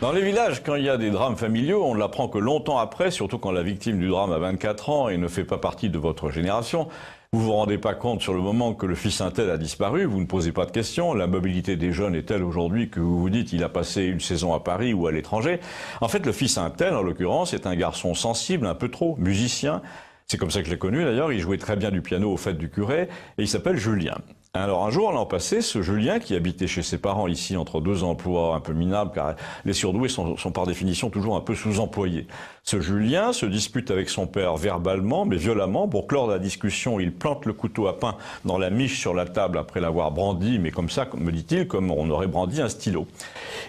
Dans les villages, quand il y a des drames familiaux, on ne l'apprend que longtemps après, surtout quand la victime du drame a 24 ans et ne fait pas partie de votre génération. Vous vous rendez pas compte sur le moment que le fils un tel a disparu, vous ne posez pas de questions. La mobilité des jeunes est telle aujourd'hui que vous vous dites il a passé une saison à Paris ou à l'étranger. En fait, le fils un tel, en l'occurrence, est un garçon sensible, un peu trop, musicien. C'est comme ça que je l'ai connu d'ailleurs, il jouait très bien du piano aux fêtes du curé, et il s'appelle Julien. Alors un jour, l'an passé, ce Julien, qui habitait chez ses parents ici entre deux emplois un peu minables, car les surdoués sont par définition toujours un peu sous-employés. Ce Julien se dispute avec son père verbalement, mais violemment. Pour clore la discussion, il plante le couteau à pain dans la miche sur la table après l'avoir brandi, mais comme ça, me dit-il, comme on aurait brandi un stylo.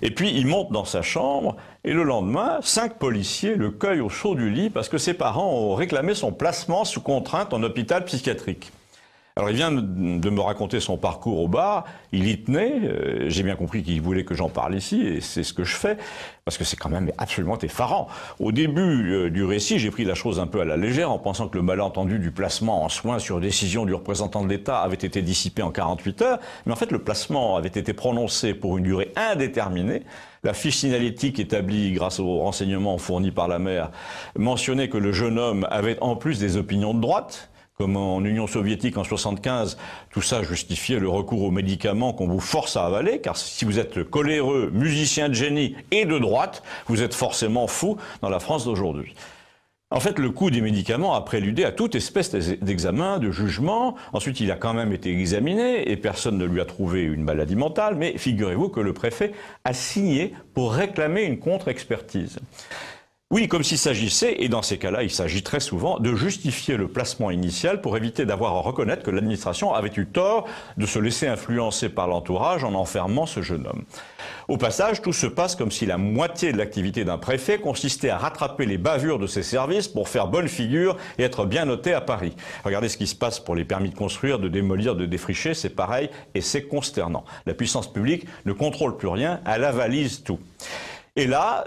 Et puis il monte dans sa chambre, et le lendemain, 5 policiers le cueillent au saut du lit parce que ses parents ont réclamé son placement sous contrainte en hôpital psychiatrique. Alors il vient de me raconter son parcours au bar, il y tenait, j'ai bien compris qu'il voulait que j'en parle ici, et c'est ce que je fais, parce que c'est quand même absolument effarant. Au début du récit, j'ai pris la chose un peu à la légère, en pensant que le malentendu du placement en soins sur décision du représentant de l'État avait été dissipé en 48 heures, mais en fait le placement avait été prononcé pour une durée indéterminée. La fiche signalétique établie grâce aux renseignements fournis par la mère mentionnait que le jeune homme avait en plus des opinions de droite, comme en Union soviétique en 75, tout ça justifiait le recours aux médicaments qu'on vous force à avaler, car si vous êtes coléreux, musicien de génie et de droite, vous êtes forcément fou dans la France d'aujourd'hui. En fait, le coût des médicaments a préludé à toute espèce d'examen, de jugement. Ensuite, il a quand même été examiné et personne ne lui a trouvé une maladie mentale, mais figurez-vous que le préfet a signé pour réclamer une contre-expertise. Oui, comme s'il s'agissait, et dans ces cas-là, il s'agit très souvent, de justifier le placement initial pour éviter d'avoir à reconnaître que l'administration avait eu tort de se laisser influencer par l'entourage en enfermant ce jeune homme. Au passage, tout se passe comme si la moitié de l'activité d'un préfet consistait à rattraper les bavures de ses services pour faire bonne figure et être bien noté à Paris. Regardez ce qui se passe pour les permis de construire, de démolir, de défricher, c'est pareil et c'est consternant. La puissance publique ne contrôle plus rien, elle avalise tout. Et là,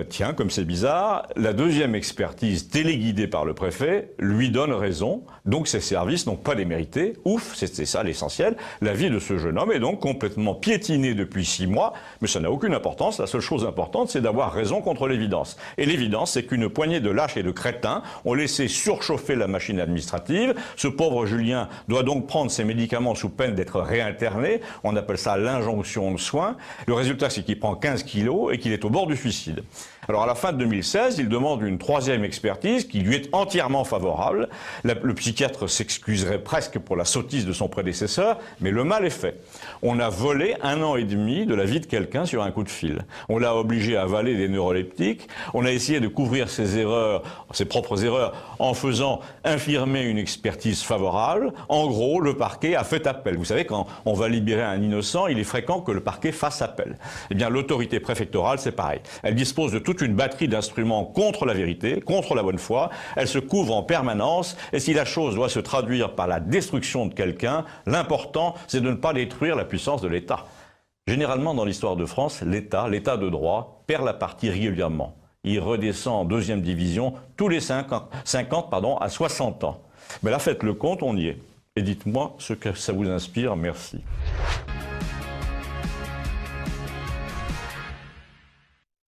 tiens, comme c'est bizarre, la deuxième expertise téléguidée par le préfet lui donne raison. Donc ses services n'ont pas démérité. Ouf, c'était ça l'essentiel. La vie de ce jeune homme est donc complètement piétinée depuis 6 mois. Mais ça n'a aucune importance. La seule chose importante, c'est d'avoir raison contre l'évidence. Et l'évidence, c'est qu'une poignée de lâches et de crétins ont laissé surchauffer la machine administrative. Ce pauvre Julien doit donc prendre ses médicaments sous peine d'être réinterné. On appelle ça l'injonction de soins. Le résultat, c'est qu'il prend 15 kilos et qu'il est au bord du suicide. Alors à la fin de 2016, il demande une 3e expertise qui lui est entièrement favorable. Le psychiatre s'excuserait presque pour la sottise de son prédécesseur, mais le mal est fait. On a volé 1 an et demi de la vie de quelqu'un sur un coup de fil. On l'a obligé à avaler des neuroleptiques. On a essayé de couvrir ses erreurs, ses propres erreurs, en faisant infirmer une expertise favorable. En gros, le parquet a fait appel. Vous savez, quand on va libérer un innocent, il est fréquent que le parquet fasse appel. Eh bien, l'autorité préfectorale, c'est pareil. Elle dispose de toute une batterie d'instruments contre la vérité, contre la bonne foi. Elle se couvre en permanence. Et si la chose doit se traduire par la destruction de quelqu'un, l'important, c'est de ne pas détruire la puissance de l'État. Généralement, dans l'histoire de France, l'État de droit, perd la partie régulièrement. Il redescend en 2e division tous les 50 à 60 ans. Mais là, faites le compte, on y est. Et dites-moi ce que ça vous inspire. Merci.